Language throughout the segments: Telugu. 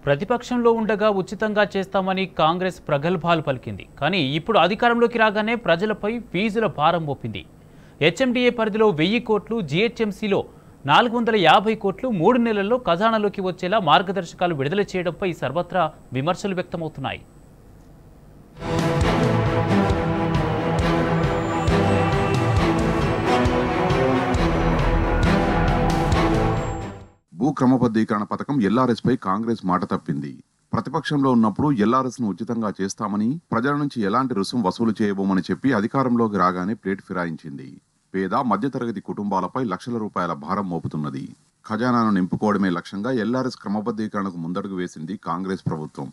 ప్రతిపక్షంలో ఉండగా ఉచితంగా చేస్తామని కాంగ్రెస్ ప్రగల్భాలు పలికింది. కానీ ఇప్పుడు అధికారంలోకి రాగానే ప్రజలపై ఫీజుల భారం మోపింది. హెచ్ఎండిఏ పరిధిలో 1000 కోట్లు, జీహెచ్ఎంసీలో 450 కోట్లు 3 నెలల్లో ఖజానాలోకి వచ్చేలా మార్గదర్శకాలు విడుదల చేయడంపై సర్వత్రా విమర్శలు వ్యక్తమవుతున్నాయి. భూ క్రమబద్ధీకరణ పథకం ఎల్ఆర్ఎస్ పై కాంగ్రెస్ మాట తప్పింది. ప్రతిపక్షంలో ఉన్నప్పుడు ఎల్ఆర్ఎస్ ను ఉచితంగా చేస్తామని, ప్రజల నుంచి ఎలాంటి రుసుం వసూలు చేయబోమని చెప్పి అధికారంలోకి రాగానే ప్లేట్ ఫిరాయించింది. పేద మధ్యతరగతి కుటుంబాలపై లక్షల రూపాయల భారం మోపుతున్నది. ఖజానాను నింపుకోవడమే లక్ష్యంగా ఎల్ఆర్ఎస్ క్రమబద్ధీకరణకు ముందడుగు వేసింది కాంగ్రెస్ ప్రభుత్వం.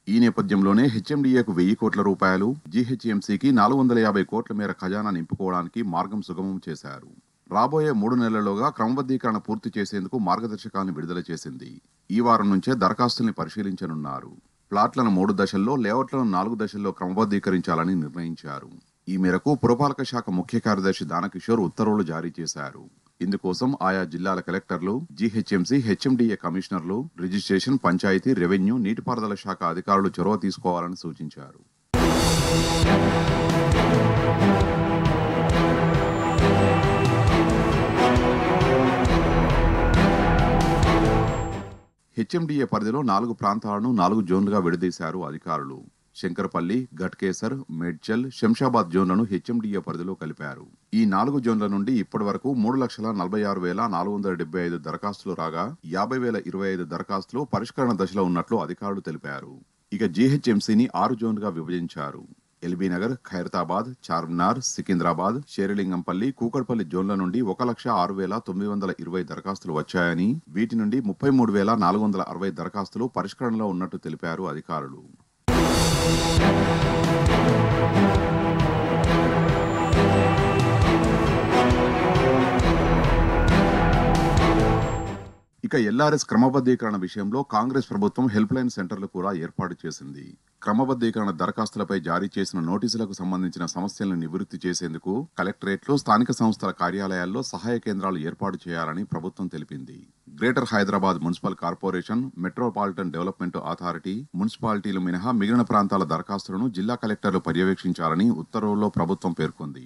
ఈ నేపథ్యంలోనే హెచ్ఎండిఏకు 1000 కోట్ల రూపాయలు, జీహెచ్ఎంసీకి 450 కోట్ల మేర ఖజానా నింపుకోవడానికి మార్గం సుగమం చేశారు. రాబోయే 3 నెలల్లోగా క్రమబద్ధీకరణ పూర్తి చేసేందుకు మార్గదర్శకాలను విడుదల చేసింది. ఈ వారం నుంచే దరఖాస్తుల్ని పరిశీలించనున్నారు. ప్లాట్లను 3 దశల్లో, లేఅవుట్లను 4 దశల్లో క్రమబద్ధీకరించాలని నిర్ణయించారు. ఈ మేరకు పురపాలక శాఖ ముఖ్య కార్యదర్శి దానకిషోర్ ఉత్తర్వులు జారీ చేశారు. ఇందుకోసం ఆయా జిల్లాల కలెక్టర్లు, జీహెచ్ఎంసీ, హెచ్ఎండిఏ కమిషనర్లు, రిజిస్ట్రేషన్, పంచాయతీ, రెవెన్యూ, నీటిపారుదల శాఖ అధికారులు చొరవ తీసుకోవాలని సూచించారు. హెచ్ఎండిఏ పరిధిలో 4 ప్రాంతాలను 4 జోన్లుగా విడదీశారు అధికారులు. శంకరపల్లి, ఘట్కేసర్, మేడ్చల్, శంషాబాద్ జోన్లను హెచ్ఎండిఏ పరిధిలో కలిపారు. ఈ 4 జోన్ల నుండి ఇప్పటి వరకు 3,46,475 దరఖాస్తులు రాగా 50,025 దరఖాస్తులు పరిష్కరణ దశలో ఉన్నట్లు అధికారులు తెలిపారు. ఇక జీహెచ్ఎంసీని 6 జోన్లుగా విభజించారు. ఎల్బీనగర్, ఖైరతాబాద్, చార్మినార్, సికింద్రాబాద్, షేరిలింగంపల్లి, కూకట్పల్లి జోన్ల నుండి 1,06,920 దరఖాస్తులు వచ్చాయని, వీటి నుండి 33,460 దరఖాస్తులు పరిష్కరణలో ఉన్నట్టు తెలిపారు అధికారులు. ఇక ఎల్ఆర్ఎస్ క్రమబద్ధీకరణ విషయంలో కాంగ్రెస్ ప్రభుత్వం హెల్ప్ లైన్ సెంటర్లు కూడా ఏర్పాటు చేసింది. క్రమబద్ధీకరణ దరఖాస్తులపై జారీ చేసిన నోటీసులకు సంబంధించిన సమస్యలను నివృత్తి చేసేందుకు కలెక్టరేట్లు, స్థానిక సంస్థల కార్యాలయాల్లో సహాయ కేంద్రాలు ఏర్పాటు చేయాలని ప్రభుత్వం తెలిపింది. Greater Hyderabad municipal corporation, metropolitan development authority, మున్సిపాలిటీలు మినహా మిగిలిన ప్రాంతాల దరఖాస్తులను జిల్లా కలెక్టర్లు పర్యవేక్షించాలని ఉత్తర్వుల్లో ప్రభుత్వం పేర్కొంది.